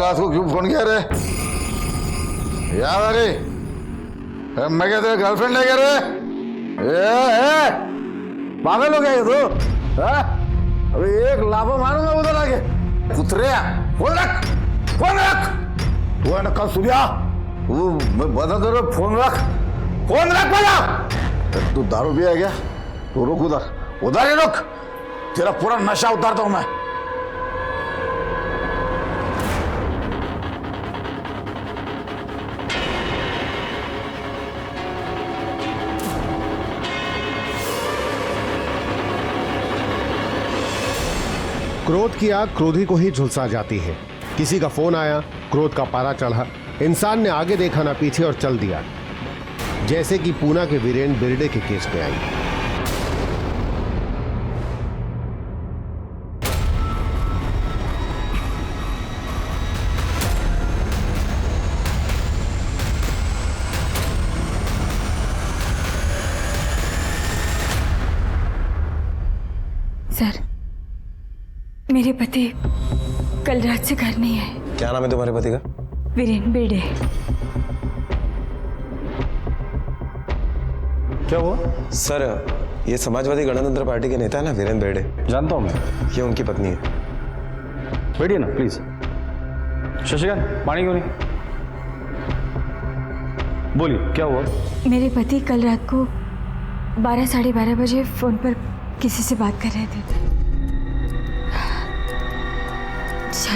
रात को क्यों फोन किया रे? याद आ रही? मैं क्या तेरा गर्लफ्रेंड है क्या रे? पागल हो गया ये तो? अभी एक लाफा मारूंगा उधर आके। कुतरे फोन रख, फोन रख। तू है ना कल सूर्या, मैं बता दे रहा, फोन रख, फोन रख भैया। तू दारू पिया है क्या? तू रुक उधर, उधर ही रुक, तेरा पूरा नशा उतारता हूं मैं। क्रोध की आग क्रोधी को ही झुलसा जाती है। किसी का फोन आया, क्रोध का पारा चढ़ा, इंसान ने आगे देखा ना पीछे और चल दिया, जैसे कि पूना के वीरेन बिरडे के केस में आई। सर, मेरे पति कल रात से घर नहीं है। क्या नाम है तुम्हारे पति का? वीरेन बिरडे। क्या हुआ? सर, ये समाजवादी गणतंत्र पार्टी के नेता है ना, वीरेन बिरडे। जानता हूं मैं। ये उनकी पत्नी है। बैठिए ना प्लीज। शशिकांत, पानी क्यों नहीं? बोलिए क्या हुआ? मेरे पति कल रात को 12 साढ़े 12 बजे फोन पर किसी से बात कर रहे थे,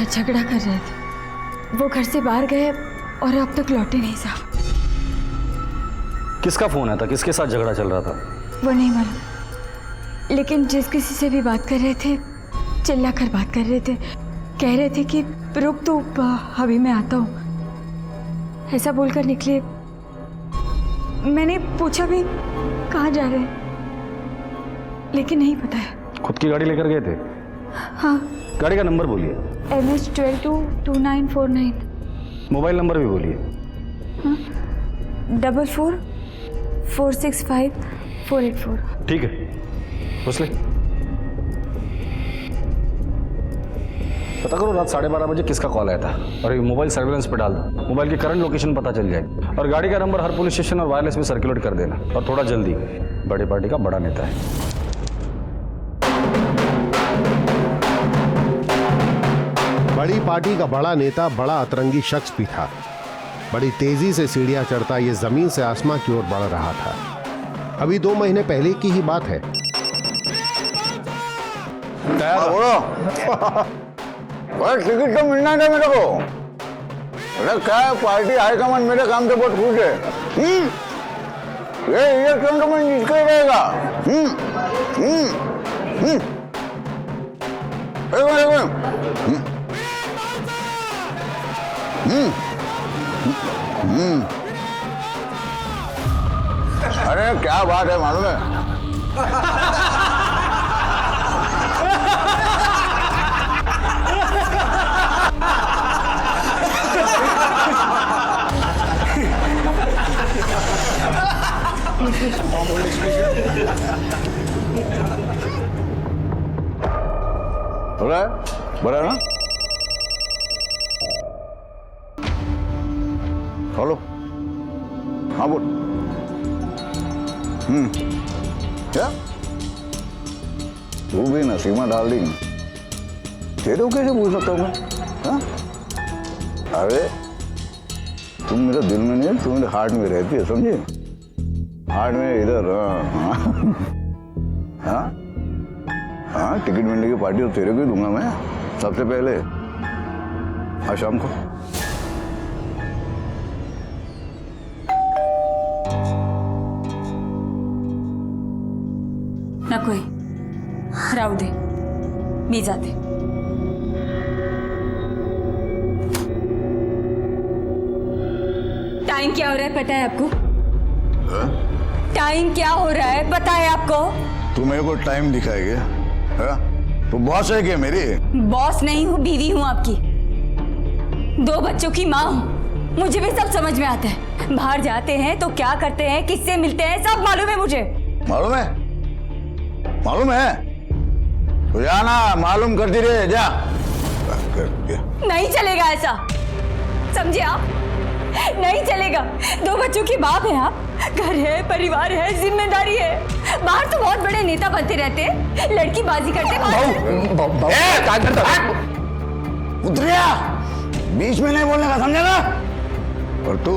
झगड़ा कर रहे थे। वो घर से बाहर गए और अब तक लौटे नहीं साहब। किसका फोन आया था? किसके साथ झगड़ा चल रहा था? वो नहीं मालूम, लेकिन जिस किसी से भी बात कर रहे थे चिल्ला कर बात कर रहे थे, कह रहे थे कि रुक तो अभी मैं आता हूँ, ऐसा बोलकर निकले। मैंने पूछा भी कहाँ जा रहे हैं, लेकिन नहीं पता है। खुद की गाड़ी लेकर गए थे? हाँ। गाड़ी का नंबर बोलिए। MS-12-2949। मोबाइल नंबर भी बोलिए। 44-465-484। ठीक है, घुस ले। पता करो रात 12:30 बजे किसका कॉल आया था और ये मोबाइल सर्विलेंस पे डाल दो। मोबाइल की करंट लोकेशन पता चल जाएगी और गाड़ी का नंबर हर पुलिस स्टेशन और वायरलेस में सर्कुलेट कर देना, और थोड़ा जल्दी। बड़ी पार्टी का बड़ा नेता है। बड़ी पार्टी का बड़ा नेता बड़ा अतरंगी शख्स भी था। बड़ी तेजी से सीढ़ियां चढ़ता ये जमीन से आसमां की ओर बढ़ रहा था। अभी 2 महीने पहले की ही बात है। टिकट तो मिलना था मेरे को। अरे क्या है, पार्टी हाईकमान मेरे काम से बहुत खुश है। ये इलेक्शन तो मैं जीत कर रहेगा। अरे क्या बात है मालूम है? बड़ा ना? हेलो, हाँ बोल। क्या तू भी नसीमा डार्लिंग, तेरे को कैसे पूछ सकता हूँ मैं? हाँ? अरे तुम मेरे दिल में नहीं, तुम मेरे हार्ट में रहती है, समझे? हार्ट में इधर। हाँ हाँ, टिकट मिलने की पार्टी तो तेरे को ही दूंगा मैं सबसे पहले। आज शाम को। ना कोई राव दे, मी जाते। टाइम क्या हो रहा है पता है आपको? टाइम क्या हो रहा है पता है आपको? तू मेरे को टाइम दिखाएगी? तू बॉस है क्या मेरी? बॉस नहीं हूँ, बीवी हूँ आपकी। 2 बच्चों की माँ हूँ, मुझे भी सब समझ में आता है। बाहर जाते हैं तो क्या करते हैं, किससे मिलते हैं, सब मालूम है मुझे। मालूम है? मालूम है तो जाना, मालूम करती रहे जा। नहीं चलेगा ऐसा। समझे आप? नहीं चलेगा। 2 बच्चों के बाप हैं आप। घर है, परिवार है, जिम्मेदारी है। बाहर तो बहुत बड़े नेता बनते रहते हैं, लड़की बाजी करते उतरिया, बीच में नहीं बोलने का, समझा ना? और तू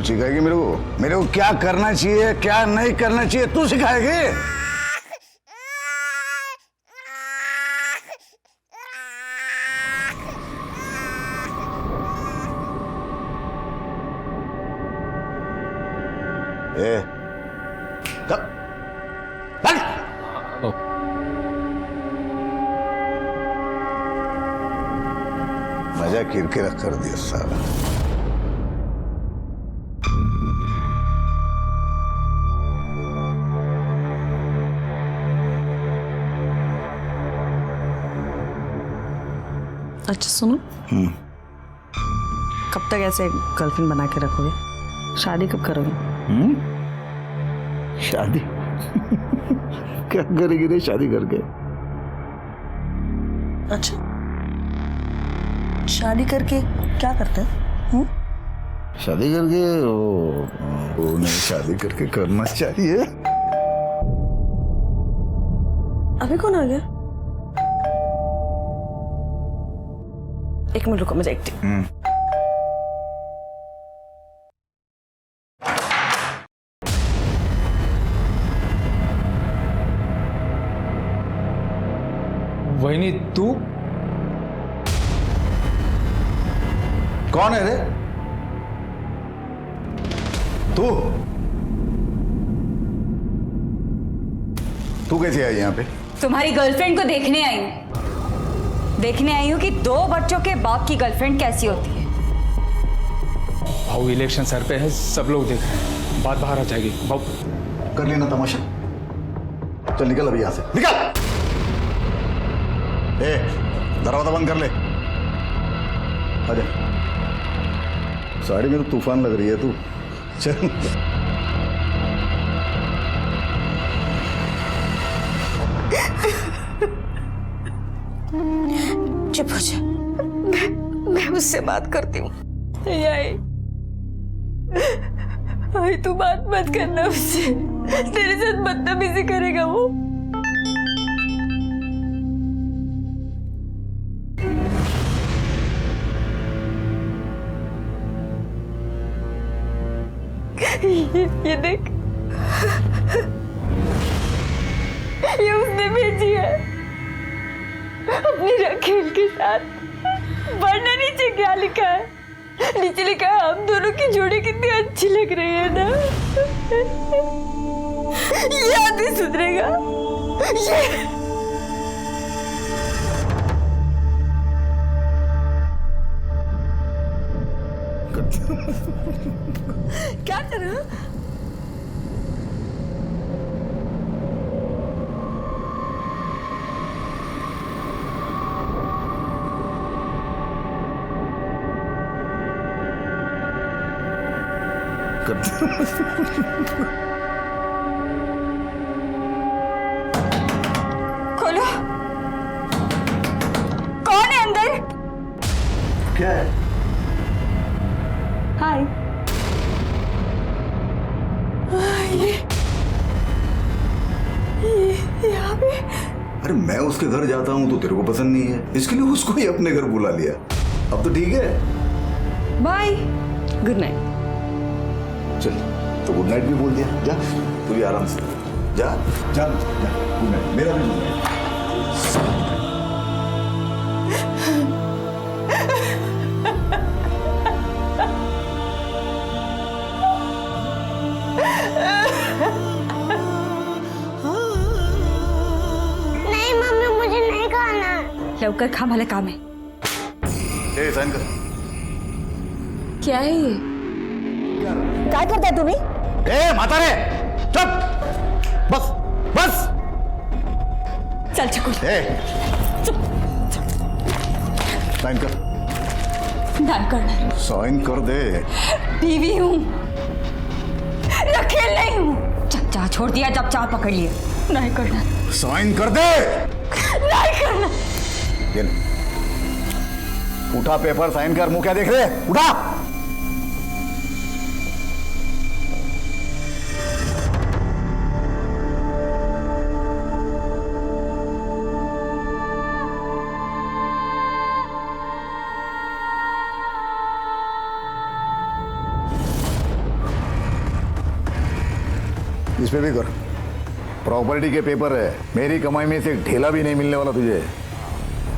सिखाएगी मेरे को क्या करना चाहिए, क्या नहीं करना चाहिए, तू सिखाएगी। मजा किरकिरा कर दिया साला। अच्छा सुनो, कब तक ऐसे गर्लफ्रेंड बना के रखोगे? शादी कब करोगे? शादी क्या करेगी रे शादी करके? अच्छा, शादी करके क्या करते हैं? शादी करके वो नहीं, शादी करके करना चाहिए। अभी कौन आ गया? एक मिनट रुको, मैं देखती हूँ। वहीनी तू कौन है रे? तू कैसे आई यहाँ पे? तुम्हारी गर्लफ्रेंड को देखने आई हूँ। देखने आई हूँ कि 2 बच्चों के बाप की गर्लफ्रेंड कैसी होती है। भाऊ इलेक्शन सर पे है, सब लोग देख रहे हैं, बात बाहर आ जाएगी। भाऊ कर लेना तमाशा। चल निकल अभी यहाँ से, निकल। दरवाजा बंद कर ले। आजा, साड़ी में तो तूफान लग रही है तू। चल चुप हो जा, मैं उससे बात करती हूँ। भाई तू बात मत करना उससे, तेरे साथ बदतमीजी करेगा वो। ये देख, ये उसने भेजी है अपनी रखेल के साथ। पढ़ना नीचे क्या लिखा है? नीचे लिखा है हम दोनों की जोड़ी कितनी अच्छी लग रही है ना। ये आदमी सुधरेगा? ये क्या कर रहा? खोलो, कौन है अंदर? क्या है? हाय। ये यहाँ पे? अरे मैं उसके घर जाता हूँ तो तेरे को पसंद नहीं है, इसके लिए उसको ही अपने घर बुला लिया। अब तो ठीक है, बाय, गुड नाइट। चल तो गुड नाइट भी बोल दिया। जा तू भी आराम से जा जा जा, गुड नाइट। मेरा भी गुड नाइट। नहीं मम्मी, मुझे नहीं खाना। लवकर खा, भले काम है। ए साइन कर। क्या है ये? क्या करता है तुम्ही? ए माता रे, चुप, बस बस। चल चकुल, साइन कर। ना करना। साइन कर दे। बीवी हूँ, रखेल नहीं हूँ। जब चाह छोड़ दिया, जब चाह पकड़ लिए। नहीं करना। साइन कर दे। नहीं करना। ये ले। उठा पेपर साइन कर, मुंह क्या देख रहे? उठा। इस पे भी कर। प्रॉपर्टी के पेपर है, मेरी कमाई में से एक ढेला भी नहीं मिलने वाला तुझे।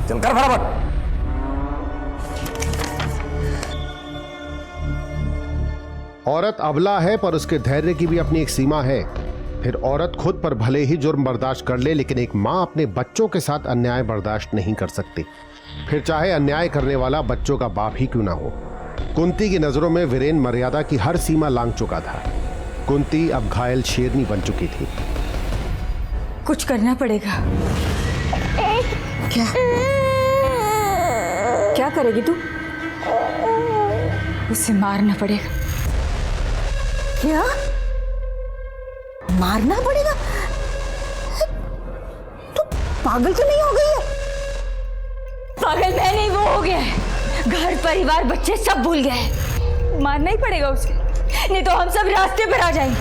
चल कर फटाफट। औरत अबला है पर उसके धैर्य की भी अपनी एक सीमा है। फिर औरत खुद पर भले ही जुर्म बर्दाश्त कर ले, लेकिन एक मां अपने बच्चों के साथ अन्याय बर्दाश्त नहीं कर सकती, फिर चाहे अन्याय करने वाला बच्चों का बाप ही क्यों ना हो। कुंती की नजरों में वीरेन मर्यादा की हर सीमा लांघ चुका था। कुंती अब घायल शेरनी बन चुकी थी। कुछ करना पड़ेगा। क्या क्या करेगी तू? उसे मारना पड़ेगा। क्या मारना पड़ेगा? तू पागल तो नहीं हो गई है? पागल मैं नहीं, वो हो गया है। घर परिवार बच्चे सब भूल गए हैं। मारना ही पड़ेगा उसे, नहीं तो हम सब रास्ते पर आ जाएंगे।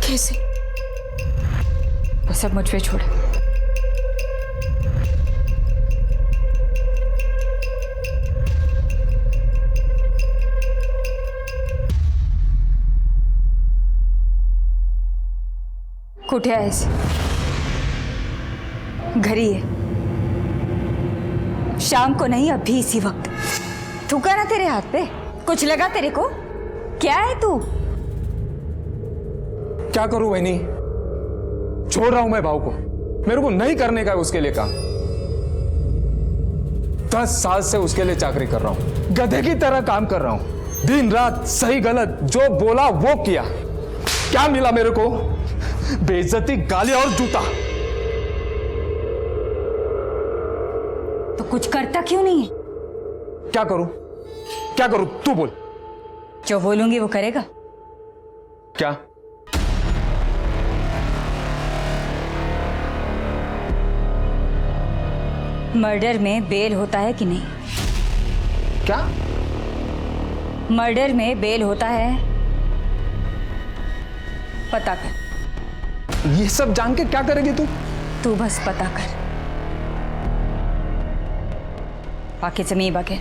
कैसे? वो सब मुझ पे छोड़। कुठे आहेस? घरी है। शाम को नहीं, अभी इसी वक्त। थूका ना तेरे हाथ पे? कुछ लगा तेरे को? क्या है तू? क्या करूं बहनी, छोड़ रहा हूं मैं भाव को। मेरे को नहीं करने का है उसके लिए काम। 10 साल से उसके लिए चाकरी कर रहा हूं, गधे की तरह काम कर रहा हूं। दिन रात सही गलत जो बोला वो किया। क्या मिला मेरे को? बेइज्जती, गालियां और जूता। तो कुछ करता क्यों नहीं है? क्या करूं? क्या करूं? तू बोल। जो बोलूंगी वो करेगा। क्या? मर्डर में बेल होता है कि नहीं? क्या? मर्डर में बेल होता है? पता कर। ये सब जान के क्या करेगी तू? तू बस पता कर, बाकीचं मी बघेन।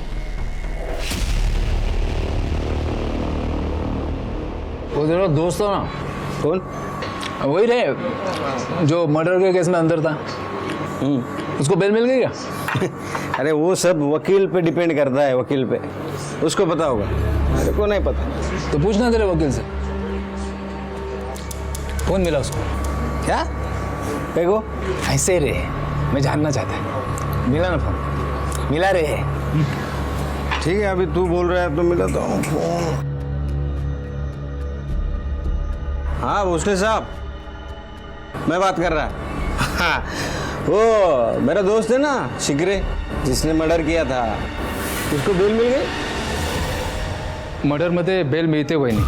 वो तेरा दोस्त हो ना? कौन? वही रहे जो मर्डर के केस में अंदर था। उसको बेल मिल गई क्या? अरे वो सब वकील पे डिपेंड करता है, वकील पे, उसको पता होगा, मेरे को नहीं पता। तो पूछना तेरे वकील से कौन मिला उसको। क्या देखो? ऐसे रे, मैं जानना चाहता है। मिला ना फोन? मिला रे। ठीक है, अभी तू बोल रहा है तो मिलाता हूँ फोन। हाँ भोसले साहब, मैं बात कर रहा। हाँ, वो मेरा दोस्त है ना शिगरे, जिसने मर्डर किया था, उसको बेल मिल गई। मर्डर मध्ये बेल मिळते वहिनी।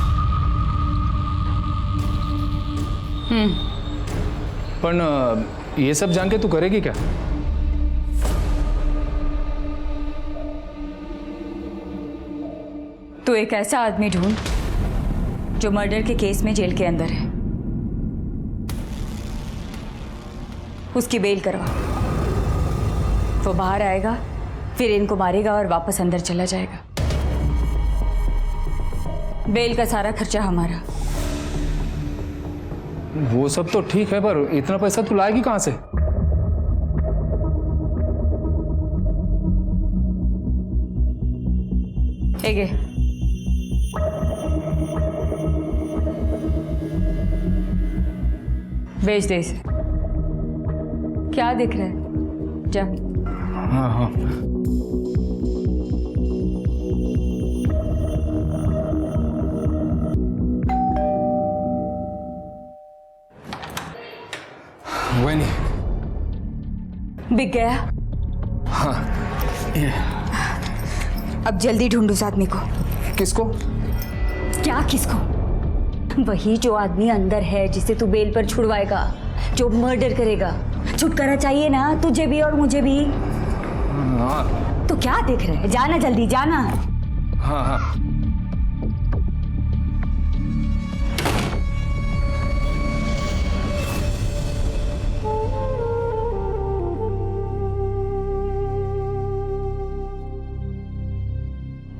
पण ये सब जान के तू करेगी क्या? तू एक ऐसा आदमी ढूंढ जो मर्डर के केस में जेल के अंदर है, उसकी बेल करवा। वो बाहर आएगा, फिर इनको मारेगा और वापस अंदर चला जाएगा। बेल का सारा खर्चा हमारा। वो सब तो ठीक है, पर इतना पैसा तू लाएगी कहां से? एगे बेच दे इसे। क्या दिख रहा है? जा। हाँ हाँ। वही बिक गया। हाँ, ये अब जल्दी ढूंढ उस आदमी को। किसको? क्या किसको? वही जो आदमी अंदर है, जिसे तू बेल पर छुड़वाएगा, जो मर्डर करेगा। छुटकारा चाहिए ना तुझे भी और मुझे भी। हाँ, तो क्या देख रहे हैं? जाना जल्दी, जाना। हाँ हाँ।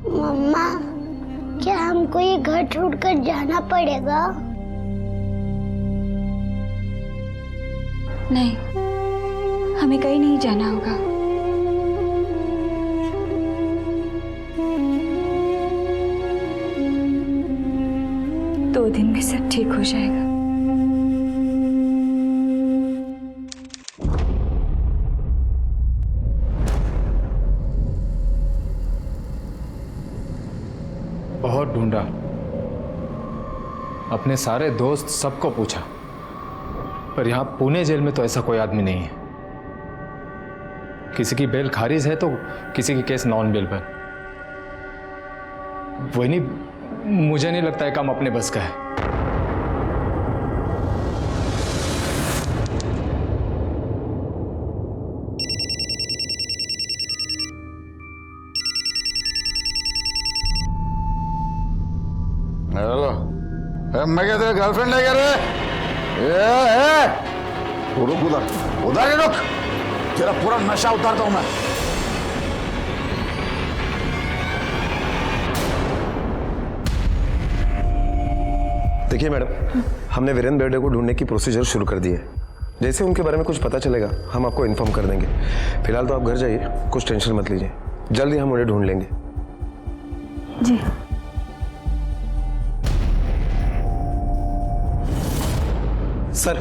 मम्मा, क्या हमको ये घर छोड़कर जाना पड़ेगा? नहीं, हमें कहीं नहीं जाना होगा। दो दिन में सब ठीक हो जाएगा। बहुत ढूंढा, अपने सारे दोस्त सबको पूछा, पर यहाँ पुणे जेल में तो ऐसा कोई आदमी नहीं है। किसी की बेल खारिज है तो किसी की केस नॉन बेल पर। वही नहीं, मुझे नहीं लगता है काम अपने बस का है। हेलो, मैं क्या तेरा गर्लफ्रेंड है क्या रे? रुक, उधर ही रुक, तेरा पूरा नशा उतारता हूं मैं। देखिए मैडम, हमने वीरेंद्र बेर्डे को ढूंढने की प्रोसीजर शुरू कर दी है। जैसे उनके बारे में कुछ पता चलेगा हम आपको इन्फॉर्म कर देंगे। फिलहाल तो आप घर जाइए, कुछ टेंशन मत लीजिए, जल्दी हम उन्हें ढूंढ लेंगे। जी। सर,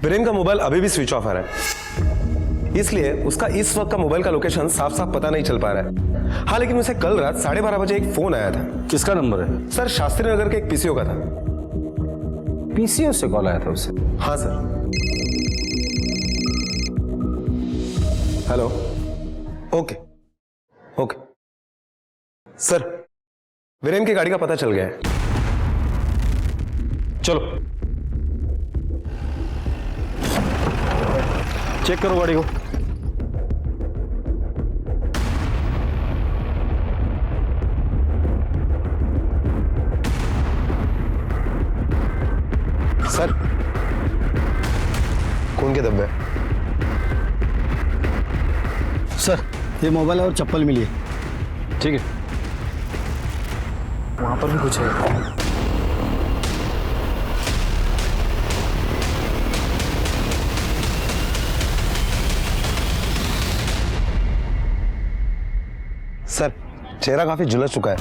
वीरेंद्र का मोबाइल अभी भी स्विच ऑफ आ रहा है, इसलिए उसका इस वक्त का मोबाइल का लोकेशन साफ साफ पता नहीं चल पा रहा है। हाँ, लेकिन उसे कल रात 12:30 बजे एक फोन आया था। किसका नंबर है? सर, शास्त्री नगर के एक पीसीओ का था। पीसीओ से कॉल आया था उसे? हाँ sir. Hello. Okay okay sir, Virendra की गाड़ी का पता चल गया है। चलो चेक करो गाड़ी को। सर, खून के धब्बे। सर, ये मोबाइल और चप्पल मिली है। ठीक है, वहां पर भी कुछ है। सर, चेहरा काफी झुलस चुका है।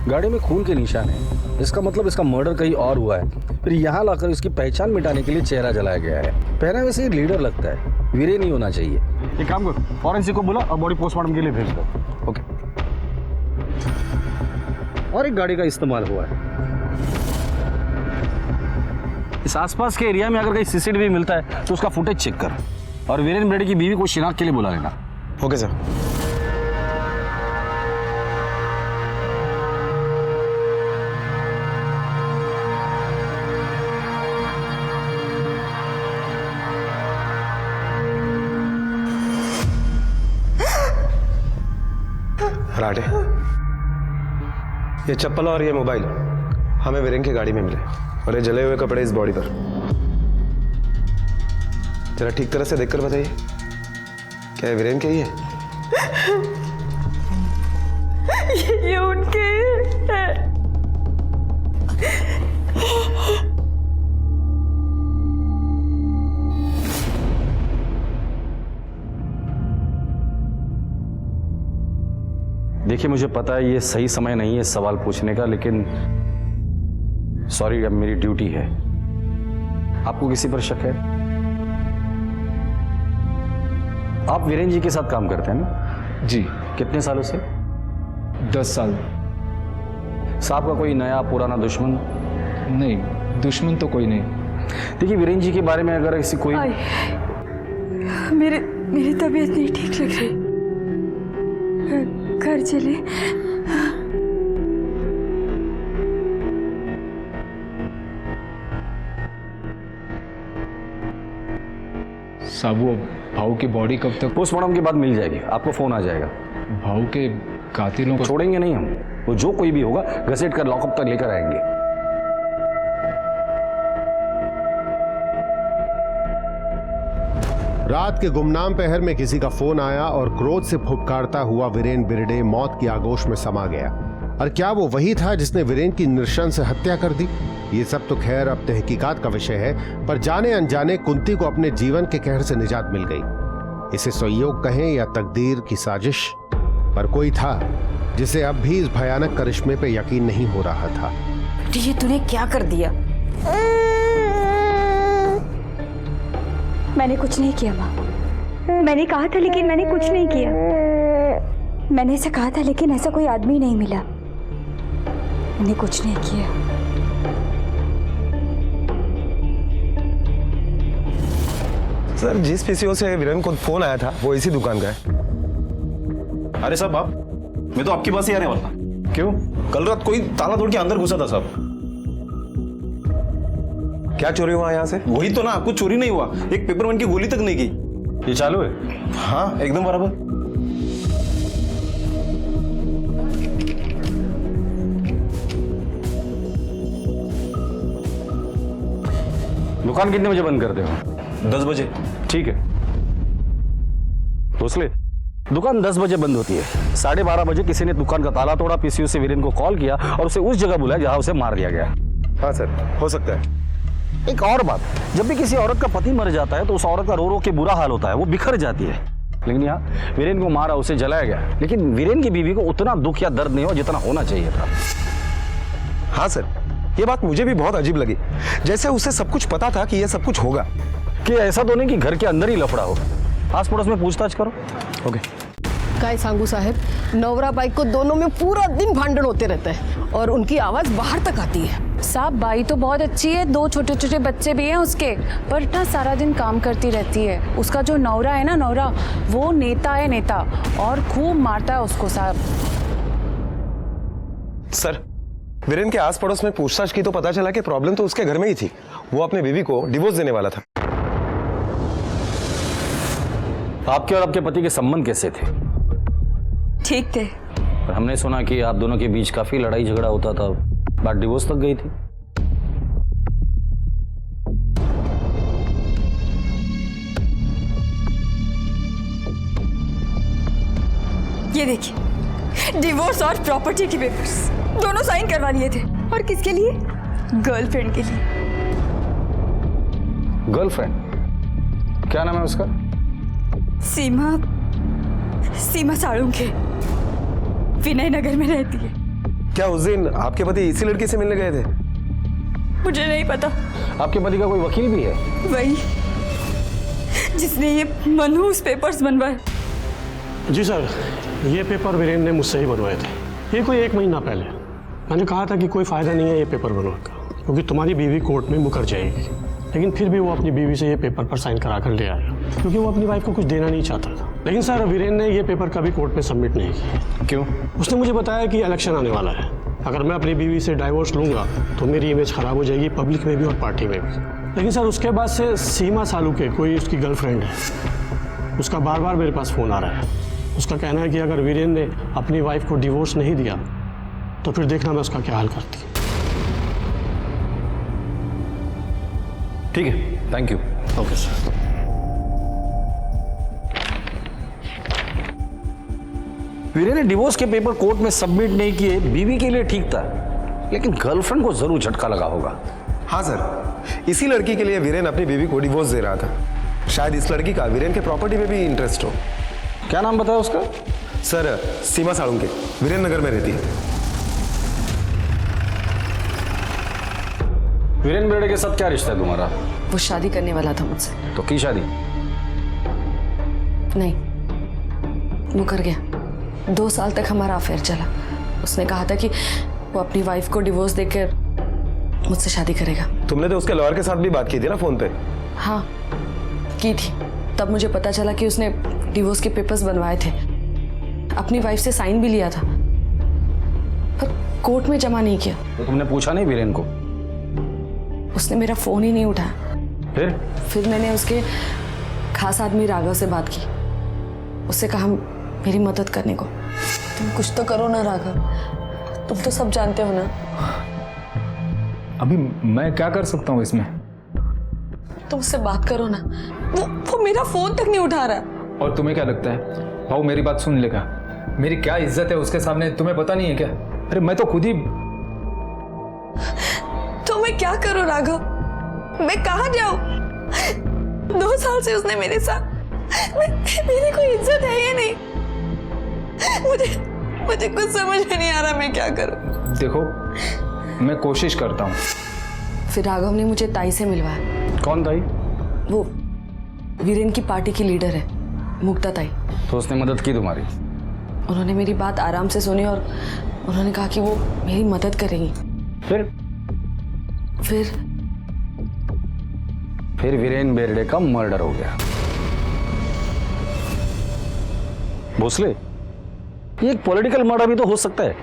गाड़ी में खून के निशान है, इसका मतलब इसका मर्डर कहीं और हुआ है। फिर यहाँ लाकर इसकी पहचान मिटाने के लिए चेहरा जलाया गया है। पहनावे से लीडर लगता है, वीरे नहीं होना चाहिए। एक काम करो, फॉरेंसिक को बुला और बॉडी पोस्टमार्टम के लिए भेज दो। ओके। और एक गाड़ी का इस्तेमाल हुआ है। इस आसपास के एरिया में अगर कहीं सीसीटीवी मिलता है तो उसका फुटेज चेक कर, और वीरेंद्र बेर्डे की बीवी को शिनाख्त के लिए बुला लेना। Okay sir. राटे, ये चप्पल और ये मोबाइल हमें वीरेंद्र की गाड़ी में मिले, और ये जले हुए कपड़े इस बॉडी पर। जरा ठीक तरह से देखकर बताइए, क्या ये वीरेंद्र के ही है? ये उनके है। देखिए, मुझे पता है ये सही समय नहीं है सवाल पूछने का, लेकिन सॉरी, अब मेरी ड्यूटी है। आपको किसी पर शक है? आप वीरेंद्र जी के साथ काम करते हैं ना? जी। कितने सालों से? 10 साल। साहब का कोई नया पुराना दुश्मन? नहीं, दुश्मन तो कोई नहीं। देखिए, वीरेंद्र जी के बारे में अगर किसी कोई मेरी तबीयत नहीं ठीक लग रही, घर चले। साहब, वो भाऊ की बॉडी कब तक? पोस्टमार्टम के बाद मिल जाएगी, आपको फोन आ जाएगा। भाऊ के कातिलों को छोड़ेंगे नहीं हम, वो जो कोई भी होगा घसीट कर लॉकअप तक लेकर आएंगे। रात के गुमनाम पहर में किसी का फोन आया और क्रोध से फुफकारता हुआ वीरेन बिरडे मौत की आगोश में समा गया। और क्या वो वही था जिसने वीरेन की नृशंस हत्या कर दी? ये सब तो खैर अब तहकीकात का विषय है, पर जाने अनजाने कुंती को अपने जीवन के कहर से निजात मिल गई। इसे संयोग कहें या तकदीर की साजिश, पर कोई था जिसे अब भी इस भयानक करिश्मे पे यकीन नहीं हो रहा था। ये तूने क्या कर दिया? मैंने कुछ नहीं किया माँ। मैंने कहा था लेकिन मैंने कुछ नहीं किया। मैंने ऐसा कहा था लेकिन ऐसा कोई आदमी नहीं मिला। मैंने कुछ नहीं किया। सर, जिस पीसीओ से वीरेन को फोन आया था वो इसी दुकान का है। अरे साहब, आप मैं तो आपके पास ही आने वाला था। क्यों? कल रात कोई ताला तोड़ के अंदर घुसा था साहब। क्या चोरी हुआ यहाँ से? वही तो ना, कुछ चोरी नहीं हुआ, एक पेपरमैन की गोली तक नहीं गई। ये चालू है? हाँ, एकदम बराबर। दुकान कितने बजे बंद करते हो? 10 बजे। ठीक है, भोसले, दुकान 10 बजे बंद होती है। 12:30 बजे किसी ने दुकान का ताला तोड़ा, पीसीओ से वीरेन को कॉल किया और उसे उस जगह बुलाया जहां उसे मार दिया गया। हाँ सर, हो सकता है। एक और बात, जब भी किसी औरत का पति मर जाता है तो उस औरत का रो रो के बुरा हाल होता है, वो बिखर जाती है। लेकिन यहाँ वीरेन को मारा, उसे जलाया गया, लेकिन वीरेन की बीवी को उतना दुख या दर्द नहीं हुआ जितना होना चाहिए था। हाँ सर, ये बात मुझे भी बहुत अजीब लगी, जैसे उसे सब कुछ पता था कि ये सब कुछ होगा। कि ऐसा तो नहीं कि घर के अंदर ही लफड़ा हो। आस पड़ोस में पूछताछ करो। ओके। काय सांगू साहब, नवरा बाई को दोनों में पूरा दिन भांडण होते रहता है और उनकी आवाज बाहर तक आती है। साहब, बाई तो बहुत अच्छी है, 2 छोटे छोटे बच्चे भी हैं उसके, पर ना सारा दिन काम करती रहती है। उसका जो नौरा है ना, नौरा, वो नेता है, नेता, और खूब मारता है उसको साहब। सर, वीरेन के आस पड़ोस में पूछताछ की तो पता चला कि प्रॉब्लम तो उसके घर में ही थी। वो अपनी बीवी को डिवोर्स देने वाला था। आपके और आपके पति के संबंध कैसे थे? ठीक थे। पर हमने सुना कि आप दोनों के बीच काफी लड़ाई झगड़ा होता था, बात डिवोर्स तक गई थी। ये देखिए, डिवोर्स और प्रॉपर्टी के पेपर्स दोनों साइन करवा लिए थे। और किसके लिए? गर्लफ्रेंड के लिए। गर्लफ्रेंड? क्या नाम है उसका? सीमा साळुंखे, विनय नगर में रहती है। क्या उस दिन आपके पति इसी लड़की से मिलने गए थे? मुझे नहीं पता। आपके पति का कोई वकील भी है? वही जिसने ये मनहूस पेपर्स बनवाए। जी सर, ये पेपर वीरेन ने मुझसे ही बनवाए थे। ये कोई 1 महीना पहले। मैंने कहा था कि कोई फ़ायदा नहीं है ये पेपर बनवाने का, क्योंकि तुम्हारी बीवी कोर्ट में मुकर जाएगी। लेकिन फिर भी वो अपनी बीवी से ये पेपर पर साइन करा कर ले आया, क्योंकि वो अपनी वाइफ को कुछ देना नहीं चाहता था। लेकिन सर, वीरेन ने ये पेपर कभी कोर्ट में सबमिट नहीं किया। क्यों? उसने मुझे बताया कि इलेक्शन आने वाला है, अगर मैं अपनी बीवी से डाइवोर्स लूँगा तो मेरी इमेज खराब हो जाएगी, पब्लिक में भी और पार्टी में भी। लेकिन सर, उसके बाद से सीमा साळुंखे, कोई उसकी गर्लफ्रेंड है, उसका बार बार मेरे पास फ़ोन आ रहा है। उसका कहना है कि अगर वीरेन ने अपनी वाइफ को डिवोर्स नहीं दिया तो फिर देखना मैं उसका क्या हाल करती। ठीक है, thank you. Okay sir. Viren ने डिवोर्स के पेपर कोर्ट में सबमिट नहीं किए, बीवी के लिए ठीक था, लेकिन गर्लफ्रेंड को जरूर झटका लगा होगा। हाँ सर, इसी लड़की के लिए वीरेन अपनी बीवी को डिवोर्स दे रहा था। शायद इस लड़की का वीरेन के प्रॉपर्टी में भी इंटरेस्ट हो। क्या नाम बताया उसका? सर, सीमा साळुंखे, वीरेन नगर में रहती है। वीरेन बेड़े के साथ क्या रिश्ता है तुम्हारा? वो शादी करने वाला था मुझसे। तो की शादी? नहीं, मुकर गया। 2 साल तक हमारा अफेयर चला। उसने कहा था कि वो अपनी वाइफ को डिवोर्स देकर मुझसे शादी करेगा। तुमने तो उसके लॉयर के साथ भी बात की थी ना फोन पे? हाँ, की थी। तब मुझे पता चला कि उसने डिवोर्स के पेपर्स बनवाए थे, अपनी वाइफ से साइन भी लिया था, पर कोर्ट में जमा नहीं किया। तो तुमने पूछा नहीं वीरेन को? उसने मेरा फोन ही नहीं उठाया। फिर मैंने उसके खास आदमी राघव से बात की, उससे कहा मेरी मदद करने को। तुम कुछ तो करो ना राघव, तुम तो सब जानते हो ना। अभी मैं क्या कर सकता हूँ इसमें? तुम उससे बात करो ना, वो मेरा फोन तक नहीं उठा रहा। और तुम्हें क्या लगता है भाऊ मेरी बात सुन लेगा? मेरी क्या इज्जत है उसके सामने, तुम्हें पता नहीं है क्या? अरे मैं तो खुद ही। तो मैं क्या करूं राघव, मैं कहाँ जाऊं? 2 साल से उसने मेरे साथ, मेरी कोई इज्जत है या नहीं? मुझे कुछ समझ में नहीं आ रहा मैं क्या करूं। देखो मैं कोशिश करता हूँ। फिर राघव ने मुझे ताई से मिलवाया। कौन ताई? वो वीरेन की पार्टी की लीडर है, मुक्ता ताई। तो उसने मदद की तुम्हारी? उन्होंने मेरी बात आराम से सुनी और उन्होंने कहा कि वो मेरी मदद करेंगी। फिर वीरेन बेर्डे का मर्डर हो गया। भोसले, ये एक पॉलिटिकल मर्डर भी तो हो सकता है।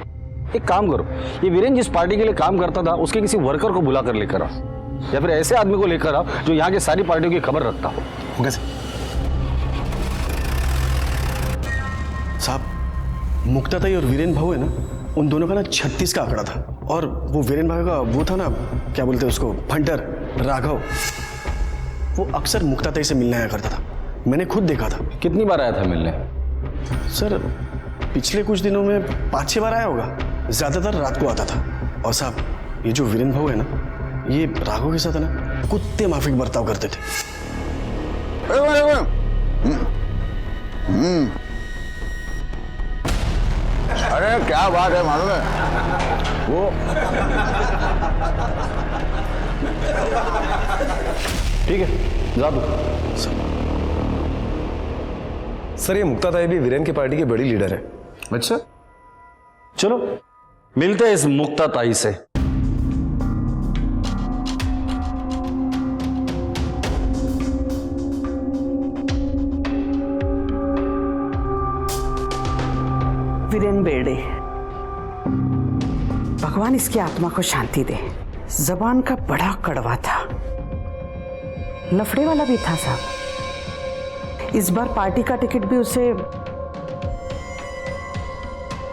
एक काम करो, ये वीरेन जिस पार्टी के लिए काम करता था उसके किसी वर्कर को बुला कर लेकर आओ, या फिर ऐसे आदमी को लेकर आओ जो यहाँ की सारी पार्टियों की खबर रखता हो। साहब, मुक्ता ताई और वीरेन भाऊ है ना, उन दोनों का ना 36 का आंकड़ा था। और वो वीरेन भाई का वो था ना, क्या बोलते हैं उसको, फंटर राघव, वो अक्सर मुक्ता ताई से मिलने आया करता था। मैंने खुद देखा था। कितनी बार आया था मिलने? सर पिछले कुछ दिनों में 5-6 बार आया होगा, ज्यादातर रात को आता था। और साहब ये जो वीरेन भाऊ है ना, ये राघव के साथ है ना कुत्ते माफिक बर्ताव करते थे। अरे क्या बात है मालूम है वो। ठीक है, जा दो। सर ये मुक्ता ताई भी वीरेन की पार्टी की बड़ी लीडर है। अच्छा, चलो मिलते हैं इस मुक्ता ताई से। वीरेन बेर्डे, भगवान इसकी आत्मा को शांति दे। जबान का बड़ा कड़वा था, लफड़े वाला भी था साहब। इस बार पार्टी का टिकट भी उसे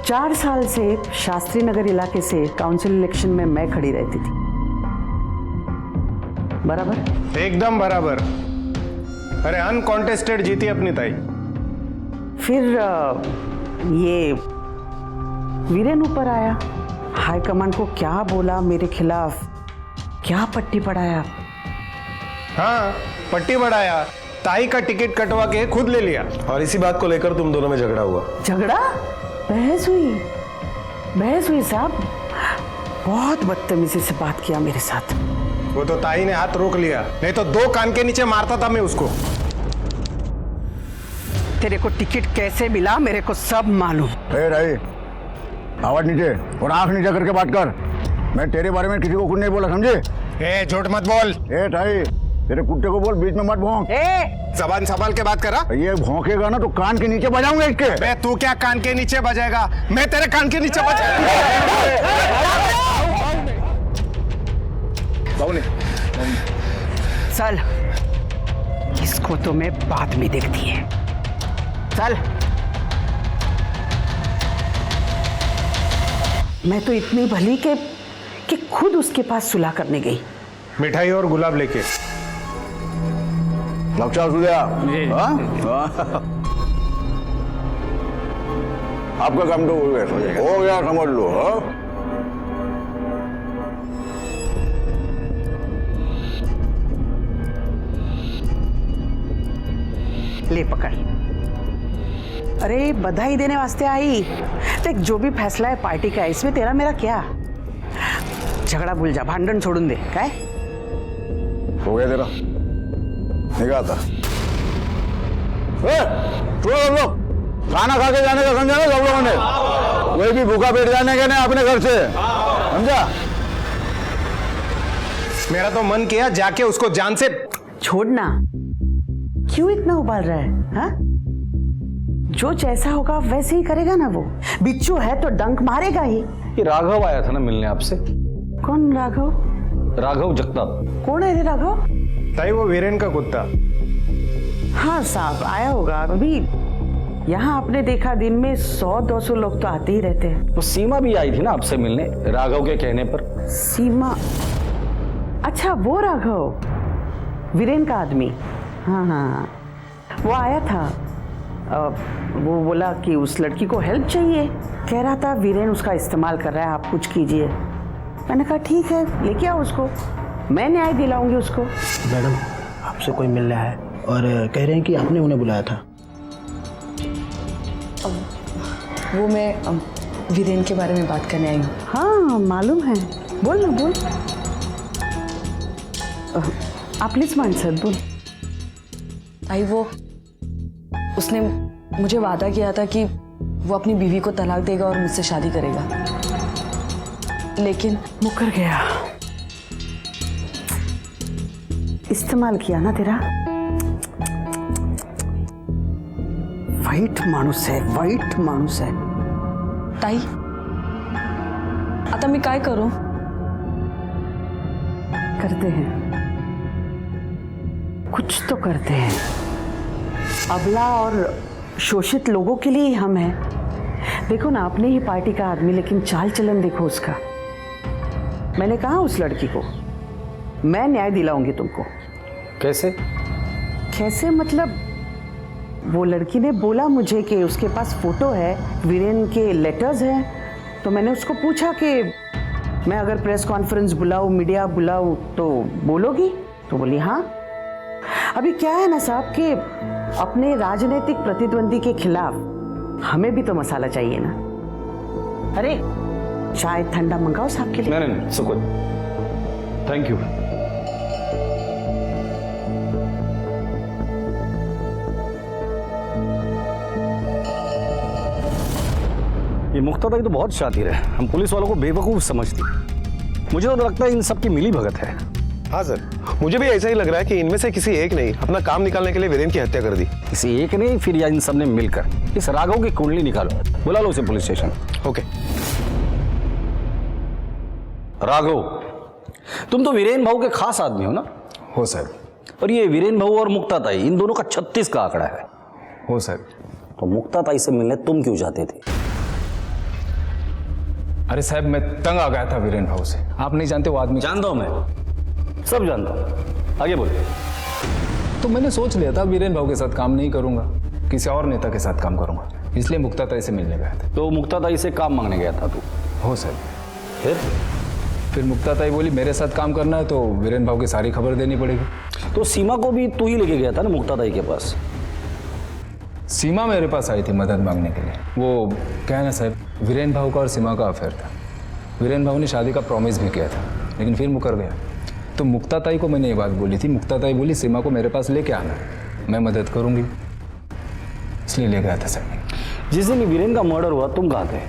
4 साल से शास्त्री नगर इलाके से काउंसिल इलेक्शन में मैं खड़ी रहती थी। बराबर? एकदम बराबर। अरे अनकॉन्टेस्टेड जीती अपनी ताई। फिर ये वीरेन ऊपर आया, हाईकमान को क्या बोला मेरे खिलाफ, क्या पट्टी पढ़ाया। हाँ, पट्टी बढ़ाया, ताई का टिकट कटवा के खुद ले लिया। और इसी बात को लेकर तुम दोनों में झगड़ा हुआ। झगड़ा? बहस हुई साहब। बहुत बदतमीजी से बात किया मेरे साथ। वो तो ताई ने हाथ रोक लिया, नहीं तो 2 कान के नीचे मारता था मैं उसको। तेरे को टिकट कैसे मिला मेरे को सब मालूम। राई, आवाज नीचे और आंख नीचे करके बात कर। मैं तेरे बारे में किसी को कुछ नहीं बोला, समझे? झूठ मत बोल। ताई, तेरे कुत्ते को बोल बीच में मत भौंक। जबान संभाल के बात करा। ये भौंकेगा ना तो कान के नीचे बजाऊंगा इसके। बे तू क्या कान के नीचे बजाएगा, मैं तेरे कान के नीचे बजाऊंगा। चल, इसको तो मैं बाद में देखती है। चल। मैं तो इतनी भली कि खुद उसके पास सुलह करने गई। मिठाई और गुलाब लेके। लक्षा सुधिया, आपका काम तो हो गया समझ लो। ले पकड़। अरे बधाई देने वास्ते आई। देख, जो भी फैसला है पार्टी का, इसमें तेरा मेरा क्या। झगड़ा भूल जा, भांडण छोड़ून दे। काय हो गया तेरा निगाहता। खाना खा के जाने का समझा ना सब लोगों ने। कोई भी भूखा पेट जाने का नहीं अपने घर से, समझा? मेरा तो मन किया जाके उसको जान से छोड़ना। क्यों इतना उबाल रहा है? हा? जो जैसा होगा वैसे ही करेगा ना वो। बिच्छू है तो डंक मारेगा ही। ये राघव आया था ना मिलने आपसे। कौन राघव? राघव जगताप। कौन है रे राघव? ताई वो वीरेन का कुत्ता। हाँ साहब आया होगा अभी। यहाँ आपने देखा दिन में 100-200 लोग तो आते ही रहते हैं। तो सीमा भी आई थी ना आपसे मिलने, राघव के कहने पर। सीमा? अच्छा वो राघव, वीरेन का आदमी। हाँ हाँ, वो आया था। वो बोला कि उस लड़की को हेल्प चाहिए, कह रहा था वीरेन उसका इस्तेमाल कर रहा है, आप कुछ कीजिए। मैंने कहा ठीक है, लेके आओ उसको, मैं न्याय दिलाऊंगी उसको। मैडम आपसे कोई मिल रहा है और कह रहे हैं कि आपने उन्हें बुलाया था। वो मैं वीरेन के बारे में बात करने आई हूँ। हाँ मालूम है, बोल ना बोल। आपलीच माणसं बोल। आई वो उसने मुझे वादा किया था कि वो अपनी बीवी को तलाक देगा और मुझसे शादी करेगा, लेकिन मुकर गया। इस्तेमाल किया ना तेरा। वाईट माणूस आहे, वाईट माणूस आहे। ताई आता मी काय करू? करते हैं, कुछ तो करते हैं। अबला और शोषित लोगों के लिए ही हम हैं। देखो ना, अपने ही पार्टी का आदमी, लेकिन चाल चलन देखो उसका। मैंने कहा उस लड़की को मैं न्याय दिलाऊंगी तुमको। कैसे? कैसे मतलब, वो लड़की ने बोला मुझे कि उसके पास फोटो है, वीरेन के लेटर्स हैं। तो मैंने उसको पूछा कि मैं अगर प्रेस कॉन्फ्रेंस बुलाऊं, मीडिया बुलाऊं तो बोलोगी? तो बोली हाँ। अभी क्या है ना साहब कि अपने राजनीतिक प्रतिद्वंदी के खिलाफ हमें भी तो मसाला चाहिए ना। अरे चाय ठंडा मंगाओ साहब के लिए। नहीं, सुकुन, थैंक यू। ये मुक्ताबाई तो बहुत शातिर है, हम पुलिस वालों को बेवकूफ समझती। मुझे तो लगता है इन सब की मिली भगत है। हाँ सर, मुझे भी ऐसा ही लग रहा है कि इनमें से किसी एक ने अपना काम निकालने के लिए वीरेन की हत्या कर दी। किसी एक ने फिर या इन सब ने मिलकर। इस राघव की कुंडली निकालो, बुला लो उसे पुलिस स्टेशन। ओके। राघव, तुम तो वीरेन भाऊ के खास आदमी हो ना? हो सर। और ये वीरेन भाऊ और मुक्ताताई, इन दोनों का 36 का आंकड़ा है। हो सर। तो मुक्ताताई से मिलने तुम क्यों जाते थे? अरे साहब, मैं तंग आ गया था वीरेन भाऊ से। आप नहीं जानते वो आदमी। जानता हूं मैं, सब जानता हूं। आगे बोलिए। तो मैंने सोच लिया था वीरेन भाऊ के साथ काम नहीं करूंगा, किसी और नेता के साथ काम करूंगा, इसलिए मुक्ताताई से मिलने गया था। तो मुक्ताताई से काम मांगने गया था तू? हो सर। फिर मुक्ताताई बोली मेरे साथ काम करना है तो वीरेन भाऊ की सारी खबर देनी पड़ेगी। तो सीमा को भी तू ही लेके गया था ना मुक्ताताई के पास? सीमा मेरे पास आई थी मदद मांगने के लिए। वो क्या है ना साहब, वीरेन भाऊ का और सीमा का अफेयर था। वीरेन भाऊ ने शादी का प्रॉमिस भी किया था, लेकिन फिर मुकर गया। तो मुक्ताताई को मैंने ये बात बोली थी। मुक्ताताई बोली सीमा को मेरे पास लेके आना, मैं मदद करूंगी, इसलिए ले गया था साहब। जिस दिन वीरेन का मर्डर हुआ तुम कहाँ थे?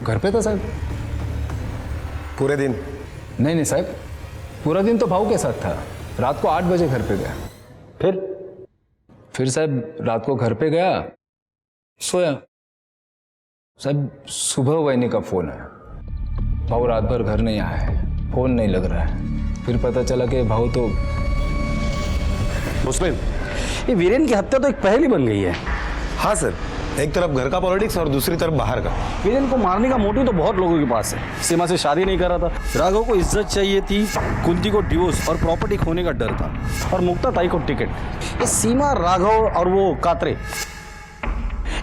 घर पे था साहब। पूरे दिन? नहीं साहब, पूरा दिन तो भाऊ के साथ था। रात को 8 बजे घर पे गया। फिर साहब रात को घर पे गया, सोया। साहब सुबह वैनी का फोन आया, भाऊ रात भर घर नहीं आया है, फोन नहीं लग रहा है। फिर पता चला कि भाऊ तो मुस्लिम। ये वीरेन की हत्या तो एक पहेली बन गई है। हाँ सर, एक तरफ घर का पॉलिटिक्स और दूसरी तरफ बाहर का। वीरेन को मारने का मोटिव तो बहुत लोगों के पास है। सीमा से शादी नहीं कर रहा था, राघव को इज्जत चाहिए थी, कुंती को डिवोर्स और प्रॉपर्टी खोने का डर था, और मुक्ताताई को टिकट। ये सीमा, राघव और वो कात्रे,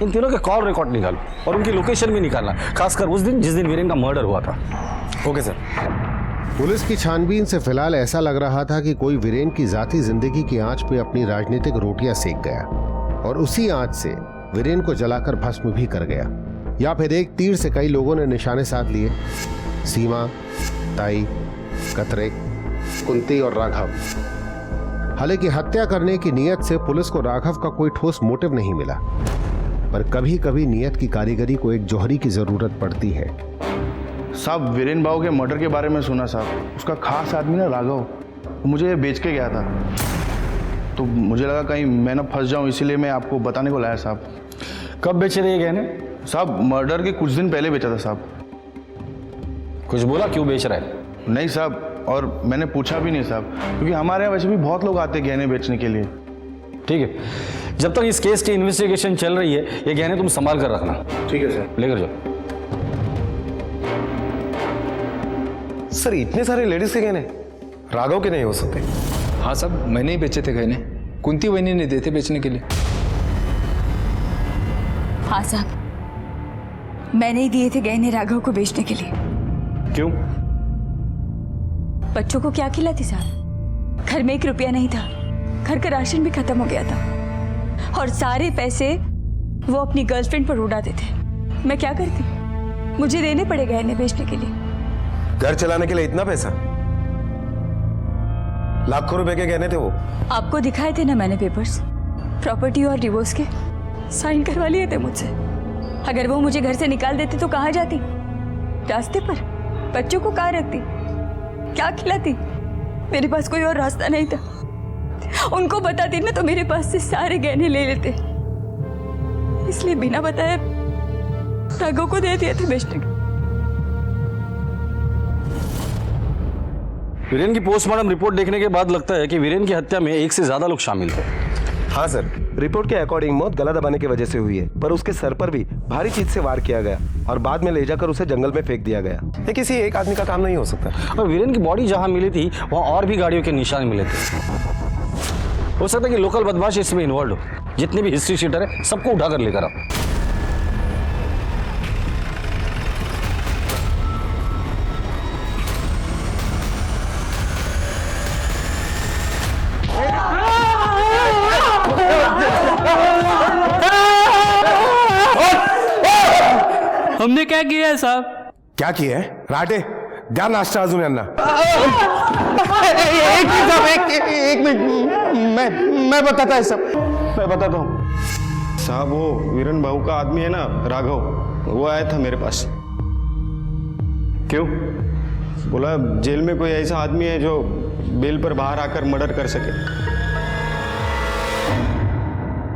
इन तीनों के कॉल रिकॉर्ड निकालो और उनकी लोकेशन भी निकालना, खासकर उस दिन जिस दिन वीरेन का मर्डर हुआ था। Okay sir. पुलिस की छानबीन से फिलहाल ऐसा लग रहा था कि कोई वीरेन की जाती जिंदगी की आंच पे अपनी राजनीतिक रोटियां सेक गया और उसी आंच से वीरेन को जलाकर भस्म भी कर गया, या फिर एक तीर से कई लोगों ने निशाने साध लिए। सीमा, ताई, कतरे, कुंती और राघव। हालांकि हत्या करने की नीयत से पुलिस को राघव का कोई ठोस मोटिव नहीं मिला, पर कभी कभी नीयत की कारीगरी को एक जौहरी की जरूरत पड़ती है। साहब वीरेन भाऊ के मर्डर के बारे में सुना साहब, उसका खास आदमी ना राघव, मुझे बेच के गया था। तो मुझे लगा कहीं मैं ना फंस जाऊं, इसीलिए मैं आपको बताने को लाया साहब। कब बेचे रहे गहने? साहब मर्डर के कुछ दिन पहले बेचा था साहब। कुछ बोला क्यों बेच रहा है? नहीं साहब, और मैंने पूछा भी नहीं साहब, क्योंकि हमारे यहाँ वैसे भी बहुत लोग आते हैं गहने बेचने के लिए। ठीक है, जब तक इस केस की इन्वेस्टिगेशन चल रही है ये गहने तुम संभाल कर रखना। ठीक है सर। लेकर जाओ। सर इतने सारे लेडीज के गहने राघव के नहीं हो सकते। हाँ साहब, मैंने ही बेचे थे गहने, कुंती वहीनी ने देते बेचने के लिए। हाँ साहब, मैंने ही दिए थे गहने राघव को बेचने के लिए। क्यों? बच्चों को क्या खिलाती साहब? घर में 1 रुपया नहीं था, घर का राशन भी खत्म हो गया था और सारे पैसे वो अपनी गर्लफ्रेंड पर उड़ाते थे। मैं क्या करती? मुझे देने पड़े गहने बेचने के लिए। घर चलाने के लिए इतना पैसा? लाखों रुपए के गहने थे वो। आपको दिखाए थे ना मैंने पेपर्स, प्रॉपर्टी और डिवोर्स के साइन करवा लिए थे मुझसे। अगर वो मुझे घर से निकाल देते तो कहाँ जाती? रास्ते पर? बच्चों को कहाँ रखती? क्या खिलाती? मेरे पास कोई और रास्ता नहीं था। उनको बताती ना तो मेरे पास से सारे गहने ले लेते, इसलिए बिना बताए राघव को दे दिए थे बेचने के। वीरेन की पोस्टमार्टम रिपोर्ट देखने के बाद लगता है कि वीरेन की हत्या में 1 से ज्यादा लोग शामिल थे। हाँ सर, रिपोर्ट के अकॉर्डिंग मौत गला दबाने की वजह से हुई है, पर उसके सर पर भी भारी चीज से वार किया गया और बाद में ले जाकर उसे जंगल में फेंक दिया गया। ये किसी एक आदमी का काम नहीं हो सकता। और वीरेन की बॉडी जहां मिली थी वहां और भी गाड़ियों के निशान मिले थे। हो सकता है कि लोकल बदमाश इसमें इन्वॉल्व हो। जितने भी हिस्ट्री शीटर है सबको उठाकर लेकर आओ। हमने क्या किया है साहब? क्या किया है? राटे द्या नाश्ता अजून यांना। एक मिनट, मैं बताता है सब, मैं बताता हूँ साहब। वो वीरेन भाऊ का आदमी है ना राघव, वो आया था मेरे पास। क्यों? बोला जेल में कोई ऐसा आदमी है जो बेल पर बाहर आकर मर्डर कर सके।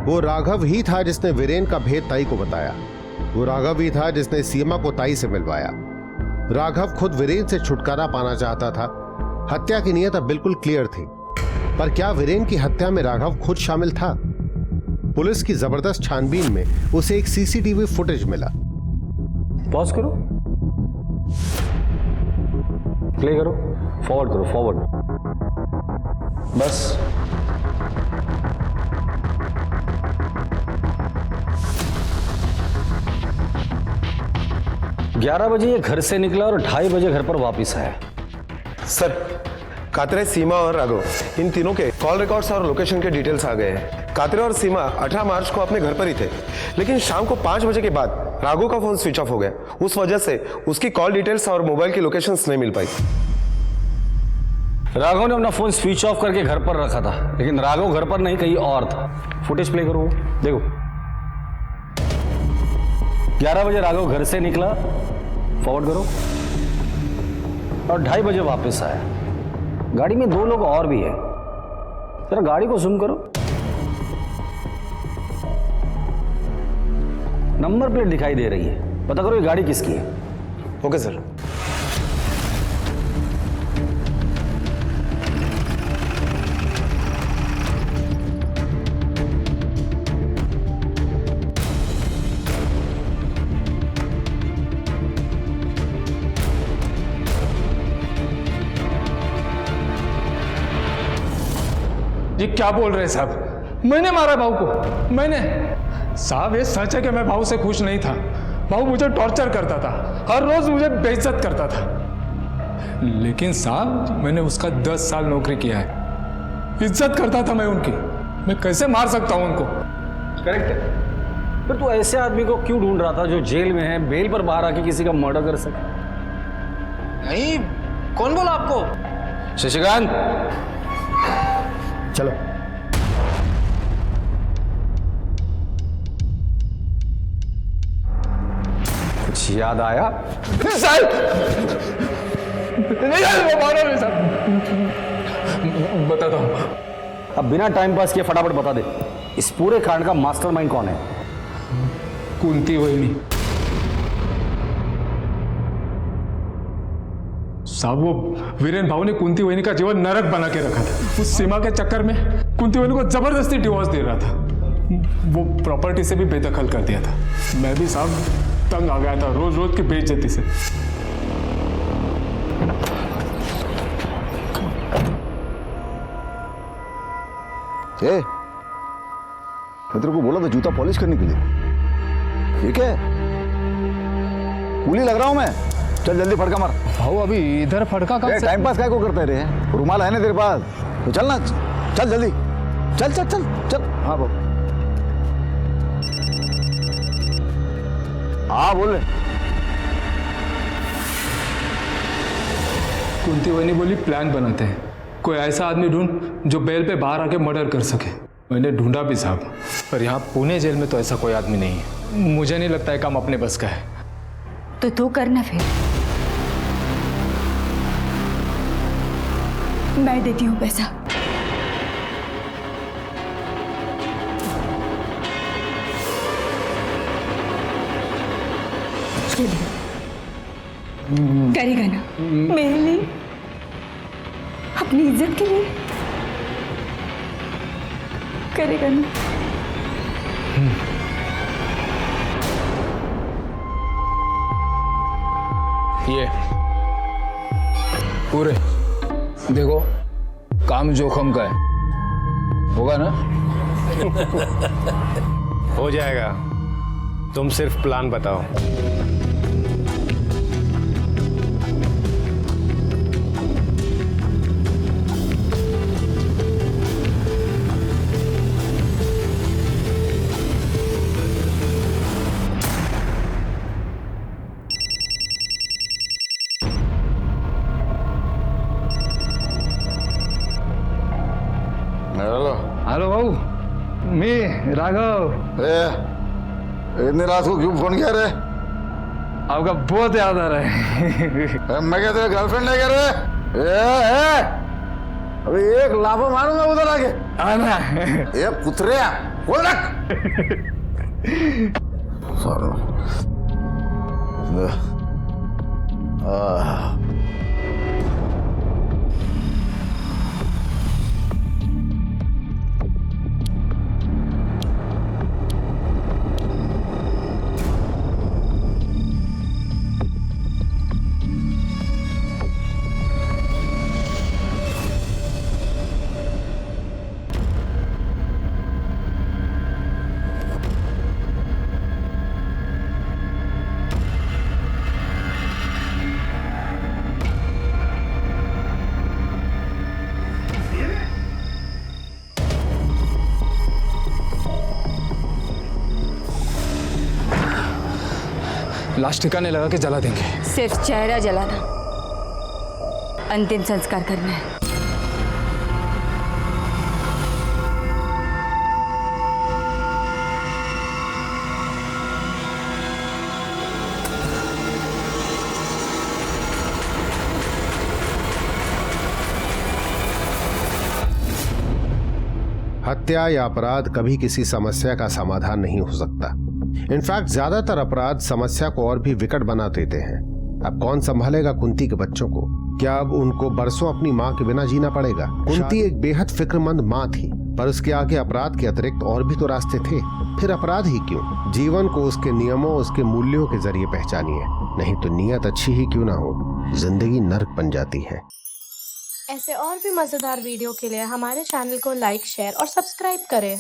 वो राघव ही था जिसने वीरेन का भेद ताई को बताया। वो राघव ही था जिसने सीमा को ताई से मिलवाया। राघव खुद वीरेन से छुटकारा पाना चाहता था। हत्या की नीयत अब बिल्कुल क्लियर थी, पर क्या वीरेन की हत्या में राघव खुद शामिल था? पुलिस की जबरदस्त छानबीन में उसे एक सीसीटीवी फुटेज मिला। पॉज करो, प्ले करो, फॉरवर्ड करो, फॉरवर्ड। बस 11 बजे ये घर से निकला और 2:30 बजे घर पर वापस आया। सर, कात्रे, सीमा और राघव, इन तीनों के कॉल रिकॉर्ड्स और लोकेशन के डिटेल्स आ गए हैं। कात्रे और सीमा 18 मार्च को अपने घर पर ही थे, लेकिन शाम को 5 बजे के बाद राघव का फोन स्विच ऑफ हो गया। उस वजह से उसकी कॉल डिटेल्स और मोबाइल की लोकेशंस नहीं मिल पाई। राघव ने अपना फोन स्विच ऑफ करके घर पर रखा था, लेकिन राघव घर पर नहीं, कहीं और था। फुटेज प्ले करो, देखो। 11 बजे राघव घर से निकला, फॉरवर्ड करो, और 2:30 बजे वापस आया। गाड़ी में 2 लोग और भी है। जरा गाड़ी को जूम करो, नंबर प्लेट दिखाई दे रही है। पता करो ये गाड़ी किसकी है। Okay sir. ये क्या बोल रहे हैं साहब? मैंने मारा भाऊ को, मैंने। साहब ये सच है कि मैं भाऊ से खुश नहीं था। भाऊ मुझे टॉर्चर करता था, हर रोज मुझे बेइज्जत करता था। लेकिन साहब मैंने उसका 10 साल नौकरी किया है, इज्जत करता था मैं उनकी। मैं कैसे मार सकता हूं उनको? करेक्ट है। फिर तू ऐसे आदमी को क्यों ढूंढ रहा था जो जेल में है, बेल पर बाहर आके किसी का मर्डर कर सके? नहीं, कौन बोला आपको? शशिकांत, चलो। कुछ याद आया? बताता हूं। अब बिना टाइम पास किए फटाफट बता दे, इस पूरे कांड का मास्टरमाइंड कौन है? कुंती वहीनी। साहब वो वीरेन भाऊ ने कुंती वहिनी का जीवन नरक बना के रखा था। उस सीमा के चक्कर में कुंती वहिनी को जबरदस्ती डिवोर्स दे रहा था। वो प्रॉपर्टी से भी बेदखल कर दिया था। मैं भी साहब तंग आ गया था रोज रोज की बेइज्जती से। मैं तेरे को बोला था जूता पॉलिश करने के लिए। ठीक है, कूली लग रहा हूं मैं। चल जल्दी फड़का मार। भाऊ अभी इधर फड़का कब से? टाइम पास काय को करते रहे? रुमाल है ना तेरे पास? तो चल ना, चल जल्दी, चल चल चल चल। हाँ बाबू, हाँ बोल। कुंती वहिनी बोली प्लान बनाते हैं, कोई ऐसा आदमी ढूंढ जो बेल पे बाहर आके मर्डर कर सके। मैंने ढूंढा भी साहब, पर यहाँ पुणे जेल में तो ऐसा कोई आदमी नहीं है। मुझे नहीं लगता है काम अपने बस का है। तो तू करना फिर। मैं देती हूँ पैसा। करेगा ना मेरे लिए, अपनी इज्जत के लिए करेगा ना? ये पूरे देखो, काम जोखम का है, होगा ना? हो जाएगा, तुम सिर्फ प्लान बताओ। हेलो भाऊ, मैं राघव। इतनी रात को क्यों फोन किया रे? आपका बहुत याद आ रहा है। मैं क्या तेरा गर्लफ्रेंड है क्या रे? अभी एक लाफा मारूंगा उधर आके। आना। ये कुतरिया खोल रख। लाश ठिकाने लगा के जला देंगे। सिर्फ चेहरा जलाना, अंतिम संस्कार करना है। हत्या या अपराध कभी किसी समस्या का समाधान नहीं हो सकता। इनफैक्ट ज्यादातर अपराध समस्या को और भी विकट बना देते हैं। अब कौन संभालेगा कुंती के बच्चों को? क्या अब उनको बरसों अपनी माँ के बिना जीना पड़ेगा? कुंती एक बेहद फिक्रमंद माँ थी, पर उसके आगे अपराध के अतिरिक्त और भी तो रास्ते थे। फिर अपराध ही क्यों? जीवन को उसके नियमों, उसके मूल्यों के जरिए पहचानिए, नहीं तो नियत अच्छी ही क्यों ना हो, जिंदगी नर्क बन जाती है। ऐसे और भी मजेदार वीडियो के लिए हमारे चैनल को लाइक, शेयर और सब्सक्राइब करें।